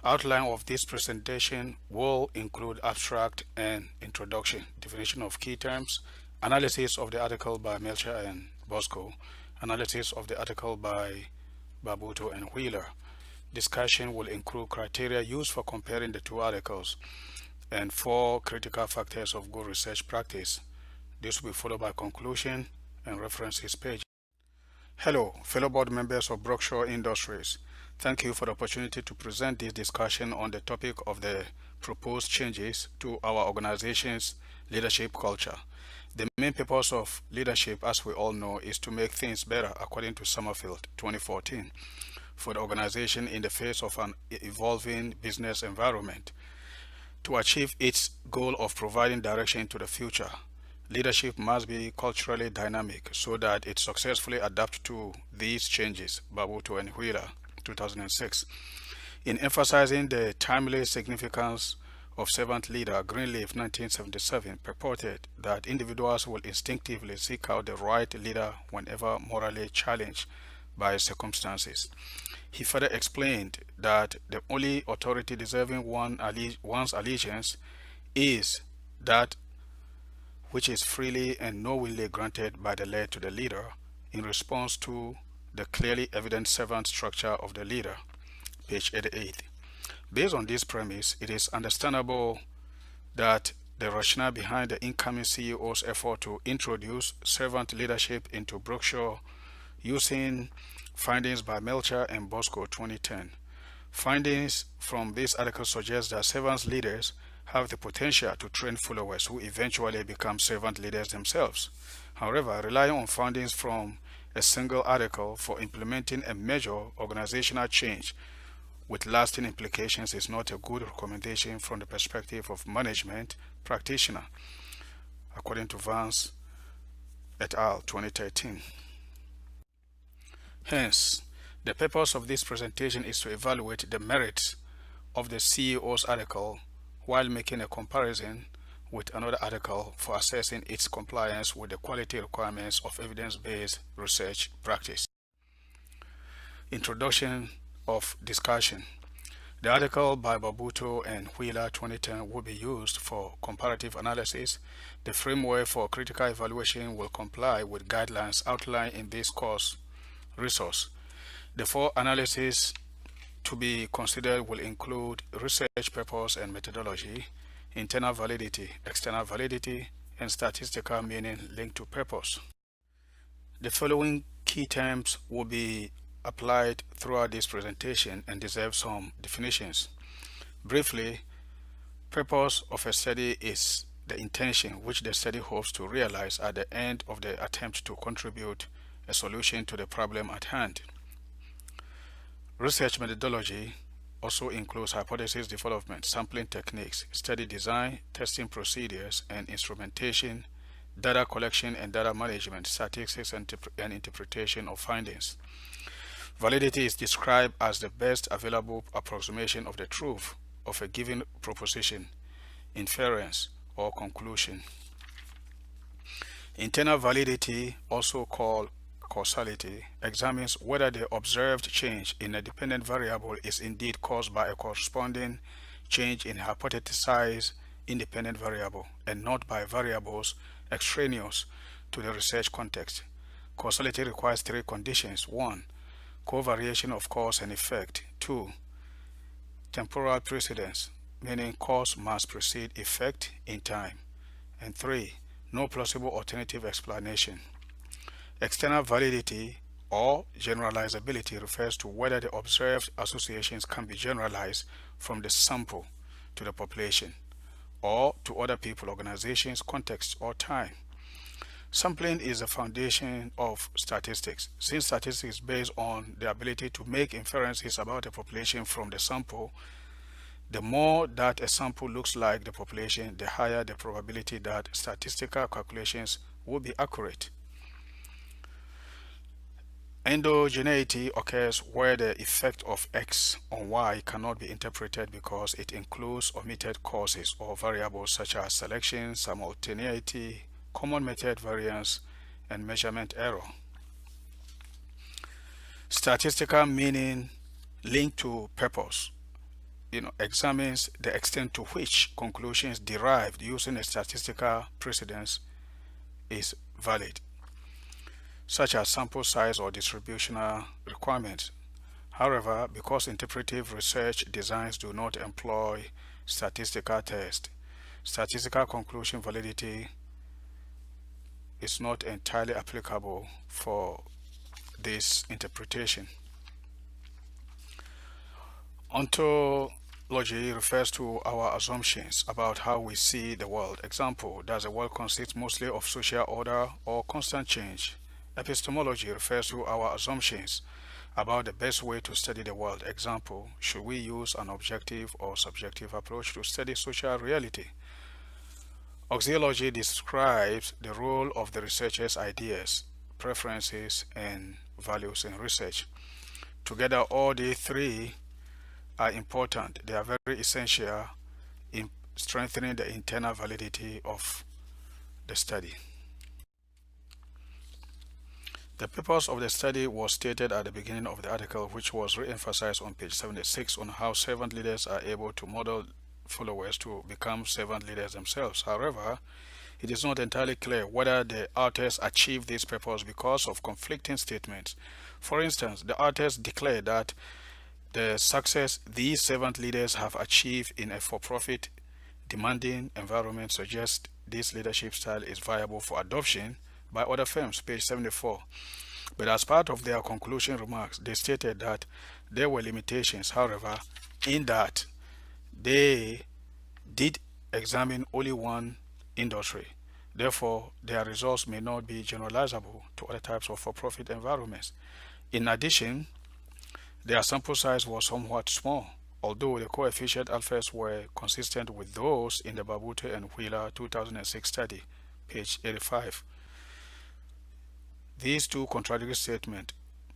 Outline of this presentation will include abstract and introduction, definition of key terms, analysis of the article by Melcher and Bosco, analysis of the article by Babuto and Wheeler. Discussion will include criteria used for comparing the two articles and 4 critical factors of good research practice. This will be followed by conclusion and references page. Hello, fellow board members of Brookshire Industries. Thank you for the opportunity to present this discussion on the topic of the proposed changes to our organization's leadership culture. The main purpose of leadership, as we all know, is to make things better according to Summerfield 2014 for the organization in the face of an evolving business environment. To achieve its goal of providing direction to the future, leadership must be culturally dynamic so that it successfully adapts to these changes. Babuto and Wheeler, 2006. In emphasizing the timely significance of servant leader, Greenleaf, 1977, purported that individuals will instinctively seek out the right leader whenever morally challenged by circumstances. He further explained that the only authority deserving one's allegiance is that which is freely and knowingly granted by the led to the leader in response to the clearly evident servant structure of the leader. Page 88. Based on this premise, it is understandable that the rationale behind the incoming CEO's effort to introduce servant leadership into Brookshire using findings by Melcher and Bosco 2010. Findings from this article suggest that servant leaders have the potential to train followers who eventually become servant leaders themselves. However, relying on findings from a single article for implementing a major organizational change with lasting implications is not a good recommendation from the perspective of management practitioner, according to Vance et al. 2013. Hence, the purpose of this presentation is to evaluate the merits of the CEO's article while making a comparison with another article for assessing its compliance with the quality requirements of evidence-based research practice. Introduction of discussion. The article by Babuto and Wheeler 2010 will be used for comparative analysis. The framework for critical evaluation will comply with guidelines outlined in this course resource. The 4 analyses to be considered will include research purpose and methodology, internal validity, external validity, and statistical meaning linked to purpose. The following key terms will be applied throughout this presentation and deserve some definitions. Briefly, purpose of a study is the intention which the study hopes to realize at the end of the attempt to contribute a solution to the problem at hand. Research methodology also includes hypothesis development, sampling techniques, study design, testing procedures and instrumentation, data collection and data management, statistics and interpretation of findings. Validity is described as the best available approximation of the truth of a given proposition, inference, or conclusion. Internal validity, also called causality, examines whether the observed change in a dependent variable is indeed caused by a corresponding change in hypothesized independent variable and not by variables extraneous to the research context. Causality requires 3 conditions. 1. Covariation of cause and effect. 2. Temporal precedence, meaning cause must precede effect in time. And 3. No plausible alternative explanation. External validity or generalizability refers to whether the observed associations can be generalized from the sample to the population or to other people, organizations, context, or time. Sampling is the foundation of statistics. Since statistics is based on the ability to make inferences about a population from the sample, the more that a sample looks like the population, the higher the probability that statistical calculations will be accurate. Endogeneity occurs where the effect of X on Y cannot be interpreted because it includes omitted causes or variables such as selection, simultaneity, common method variance, and measurement error. Statistical meaning linked to purpose. examines the extent to which conclusions derived using a statistical precedence is valid, such as sample size or distributional requirements. However, because interpretive research designs do not employ statistical tests, statistical conclusion validity is not entirely applicable for this interpretation. Ontology refers to our assumptions about how we see the world. Example, does the world consist mostly of social order or constant change? Epistemology refers to our assumptions about the best way to study the world. Example, should we use an objective or subjective approach to study social reality? Axiology describes the role of the researcher's ideas, preferences, and values in research. Together, all the three are important. They are very essential in strengthening the internal validity of the study. The purpose of the study was stated at the beginning of the article, which was re-emphasized on page 76 on how servant leaders are able to model followers to become servant leaders themselves. However, it is not entirely clear whether the authors achieved this purpose because of conflicting statements. For instance, the authors declare that the success these servant leaders have achieved in a for-profit, demanding environment suggests this leadership style is viable for adoption by other firms, page 74. But as part of their conclusion remarks, they stated that there were limitations, however, in that they did examine only one industry. Therefore, their results may not be generalizable to other types of for-profit environments. In addition, their sample size was somewhat small, although the coefficient alphas were consistent with those in the Babute and Wheeler 2006 study, page 85. These two contradictory statements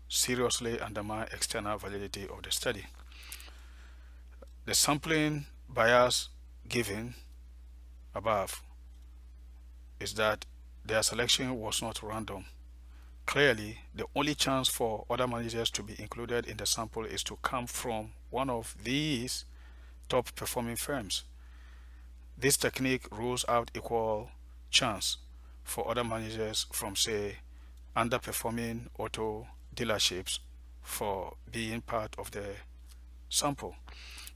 seriously undermine external validity of the study. The sampling bias given above is that their selection was not random. Clearly, the only chance for other managers to be included in the sample is to come from one of these top performing firms. This technique rules out equal chance for other managers from, say, underperforming auto dealerships for being part of the sample.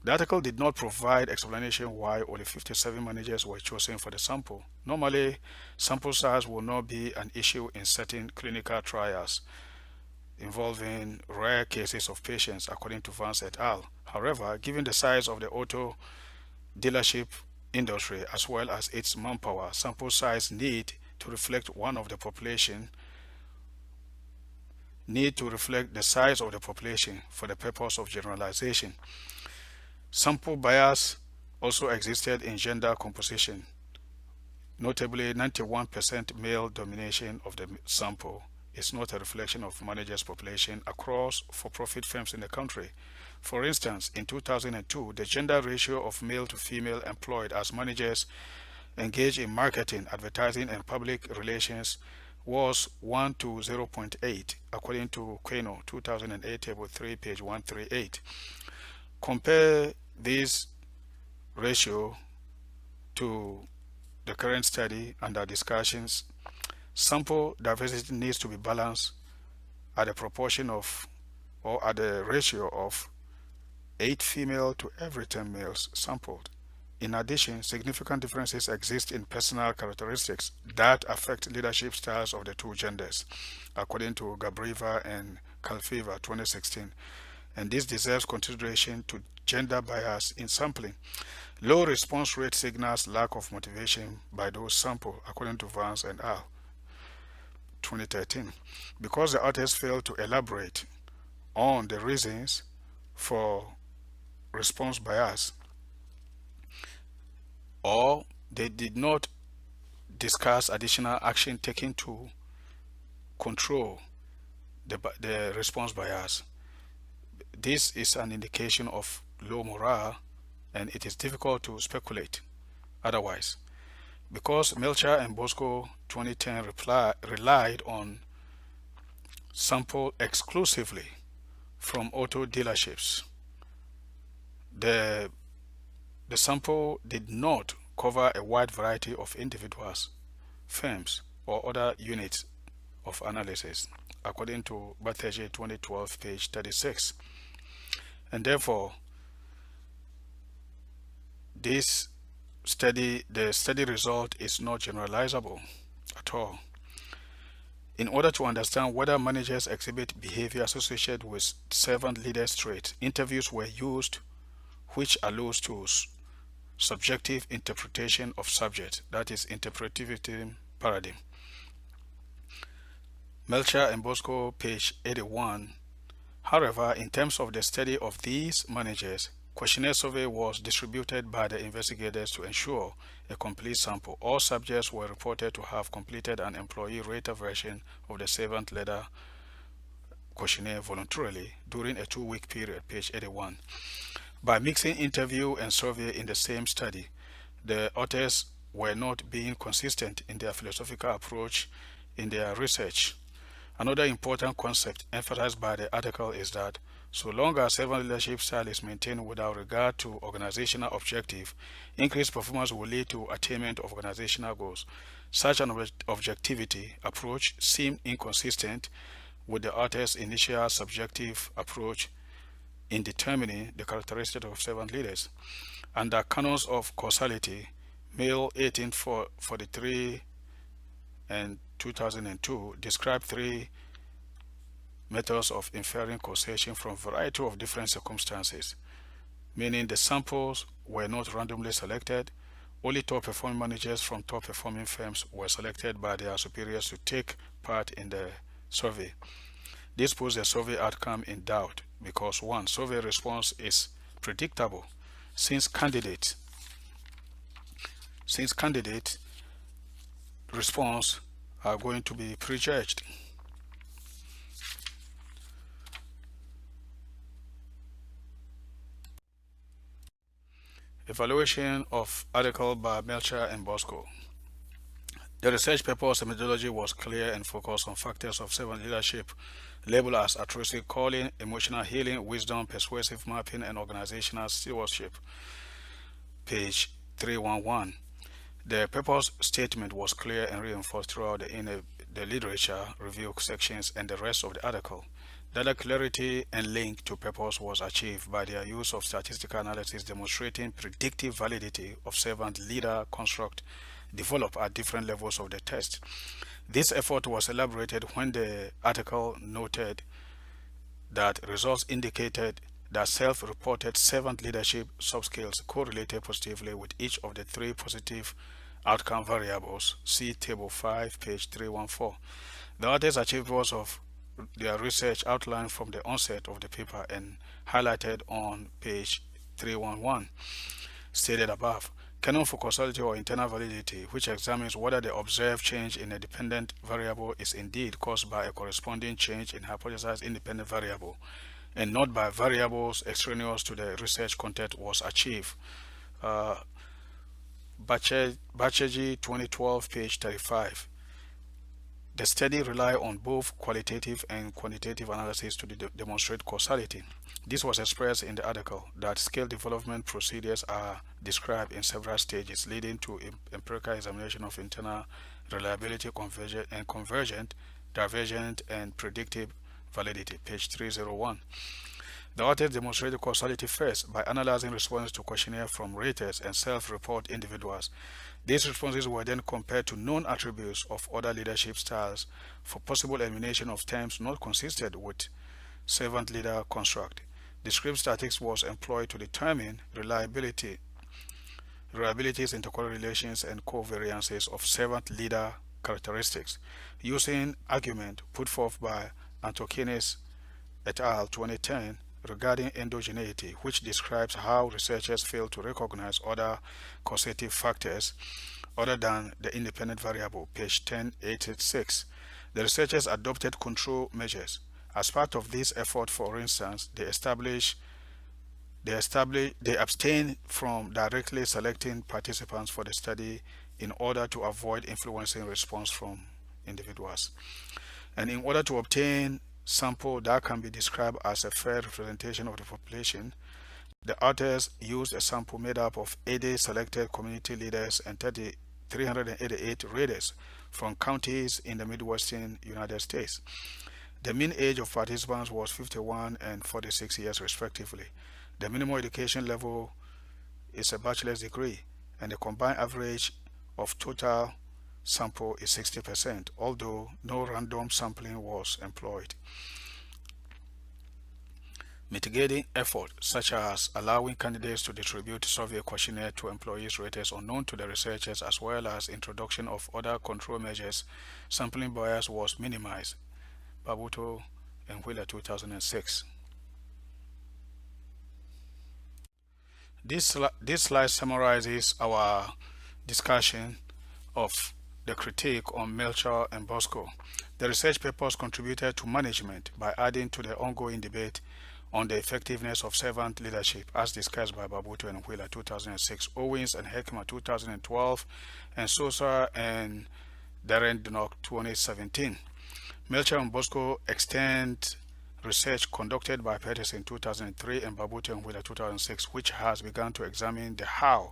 The article did not provide explanation why only 57 managers were chosen for the sample. Normally, sample size will not be an issue in certain clinical trials involving rare cases of patients, according to Vance et al. However, given the size of the auto dealership industry as well as its manpower, sample size need to reflect the size of the population for the purpose of generalization. Sample bias also existed in gender composition, notably 91% male domination of the sample is not a reflection of managers' population across for-profit firms in the country. For instance, in 2002, the gender ratio of male to female employed as managers engaged in marketing, advertising, and public relations was 1 to 0.8, according to Queno 2008 table 3, page 138. Compare this ratio to the current study and our discussions. Sample diversity needs to be balanced at a proportion of, or at a ratio of 8 female to every 10 males sampled. In addition, significant differences exist in personal characteristics that affect leadership styles of the two genders, according to Gabrieva and Kalfiva 2016, and this deserves consideration to gender bias in sampling. Low response rate signals lack of motivation by those sampled, according to Vance and al. 2013. Because the authors failed to elaborate on the reasons for response bias, or they did not discuss additional action taken to control the response bias, this is an indication of low morale, and it is difficult to speculate otherwise. Because Melcher and Bosco 2010 relied on sample exclusively from auto dealerships, The, the sample did not cover a wide variety of individuals, firms, or other units of analysis, according to Project 2012, page 36. And therefore, the study result is not generalizable at all. In order to understand whether managers exhibit behavior associated with servant leaders traits, interviews were used, which allows to subjective interpretation of subject, that is interpretivity paradigm. Melcher and Bosco, page 81. However, in terms of the study of these managers, questionnaire survey was distributed by the investigators to ensure a complete sample. All subjects were reported to have completed an employee rater version of the servant leader questionnaire voluntarily during a 2-week period, page 81. By mixing interview and survey in the same study, the authors were not being consistent in their philosophical approach in their research. Another important concept emphasized by the article is that so long as servant leadership style is maintained without regard to organizational objective, increased performance will lead to attainment of organizational goals. Such an objectivity approach seemed inconsistent with the author's initial subjective approach in determining the characteristics of servant leaders. Under canons of causality, Mail 1843 and 2002 describe 3 methods of inferring causation from a variety of different circumstances, meaning the samples were not randomly selected. Only top-performing managers from top-performing firms were selected by their superiors to take part in the survey. This puts the survey outcome in doubt because 1. Survey response is predictable since candidate response are going to be prejudged. Evaluation of article by Melcher and Bosco. The research paper's methodology was clear and focused on factors of servant leadership labeled as altruistic calling, emotional healing, wisdom, persuasive mapping, and organizational stewardship. Page 311. The paper's statement was clear and reinforced throughout the literature review sections and the rest of the article. Data clarity and link to purpose was achieved by their use of statistical analysis demonstrating predictive validity of servant leader construct developed at different levels of the test. This effort was elaborated when the article noted that results indicated that self-reported servant leadership subskills correlated positively with each of the 3 positive outcome variables. See Table 5, page 314. The authors achieved most of their research outlined from the onset of the paper and highlighted on page 311, stated above. Canon for causality or internal validity, which examines whether the observed change in a dependent variable is indeed caused by a corresponding change in hypothesized independent variable and not by variables extraneous to the research content, was achieved. Bacheji 2012, page 35. The study relied on both qualitative and quantitative analysis to demonstrate causality. This was expressed in the article that scale development procedures are described in several stages, leading to empirical examination of internal reliability, convergent, divergent, and predictive validity. Page 301. The authors demonstrated causality first by analyzing responses to questionnaire from raters and self-report individuals. These responses were then compared to known attributes of other leadership styles for possible elimination of terms not consistent with servant leader construct. Discrete statistics was employed to determine reliabilities, intercorrelations, and covariances of servant leader characteristics using argument put forth by Antokines et al. 2010 regarding endogeneity, which describes how researchers fail to recognize other causative factors other than the independent variable, page 1086. The researchers adopted control measures. As part of this effort, for instance, they abstained from directly selecting participants for the study in order to avoid influencing response from individuals. And in order to obtain sample that can be described as a fair representation of the population, The authors used a sample made up of 80 selected community leaders and 388 readers from counties in the Midwestern United States. The mean age of participants was 51 and 46 years respectively. The minimum education level is a bachelor's degree, and the combined average of total sample is 60%, although no random sampling was employed. Mitigating efforts such as allowing candidates to distribute survey questionnaire to employees rated unknown to the researchers, as well as introduction of other control measures, sampling bias was minimized. Babuto and Wheeler 2006. This slide summarizes our discussion of the critique on Melcher and Bosco. The research papers contributed to management by adding to the ongoing debate on the effectiveness of servant leadership as discussed by Babuto and Wheeler 2006, Owens and Heckman 2012, and Sosa and Darren Dunnock 2017. Melcher and Bosco extend research conducted by Pettis in 2003 and Babuto and Wheeler 2006, which has begun to examine the how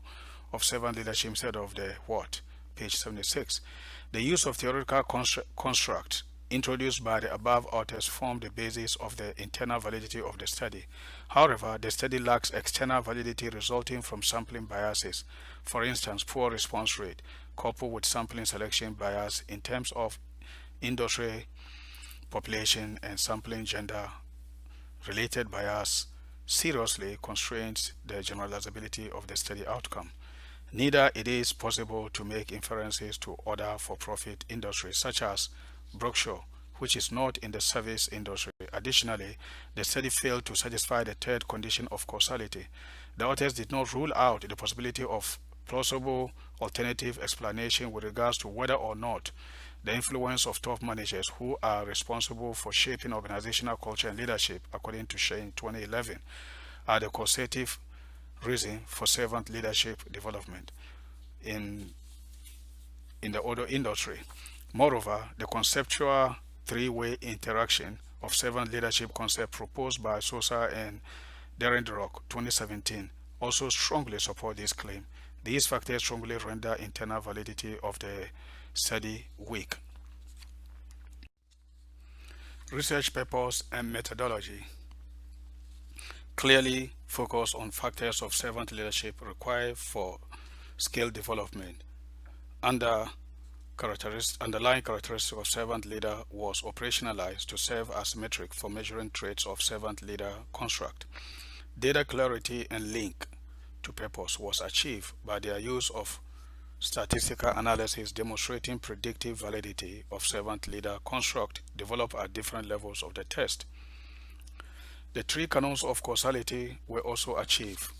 of servant leadership instead of the what, page 76. The use of theoretical constructs introduced by the above authors form the basis of the internal validity of the study. However, the study lacks external validity resulting from sampling biases. For instance, poor response rate coupled with sampling selection bias in terms of industry, population, and sampling gender related bias seriously constrains the generalizability of the study outcome. Neither it is possible to make inferences to other for-profit industries such as Brookshire, which is not in the service industry. Additionally, the study failed to satisfy the third condition of causality. The authors did not rule out the possibility of plausible alternative explanation with regards to whether or not the influence of top managers who are responsible for shaping organizational culture and leadership, according to Shane 2011, are the causative reason for servant leadership development in the auto industry. Moreover, the conceptual three-way interaction of servant leadership concept proposed by Sosa and Darren Dunnock 2017 also strongly support this claim. These factors strongly render internal validity of the study weak. Research papers and methodology clearly focus on factors of servant leadership required for skill development. Underlying characteristic of servant leader was operationalized to serve as metric for measuring traits of servant leader construct. Data clarity and link to purpose was achieved by their use of statistical analysis demonstrating predictive validity of servant leader construct developed at different levels of the test. The three canons of causality were also achieved.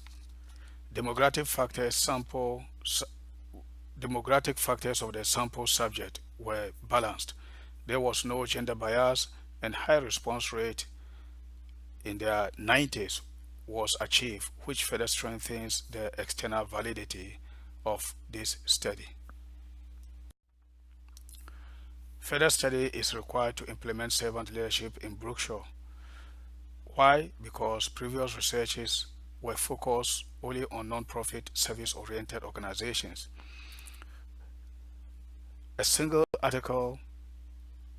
Demographic factors of the sample subject were balanced. There was no gender bias, and high response rate in their 90s was achieved, which further strengthens the external validity of this study. Further study is required to implement servant leadership in Brookshire. Why? Because previous researches were focused only on non-profit service-oriented organizations. A single article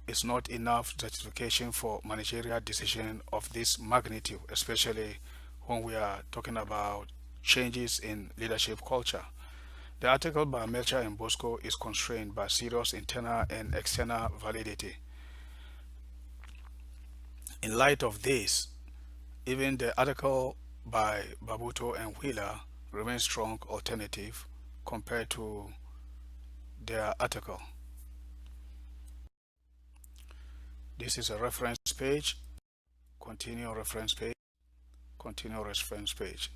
is not enough justification for managerial decision of this magnitude, especially when we are talking about changes in leadership culture. The article by Melcher and Bosco is constrained by serious internal and external validity. In light of this, even the article by Babuto and Wheeler remains strong alternative compared to their article. This is a reference page, continue reference page, continue reference page.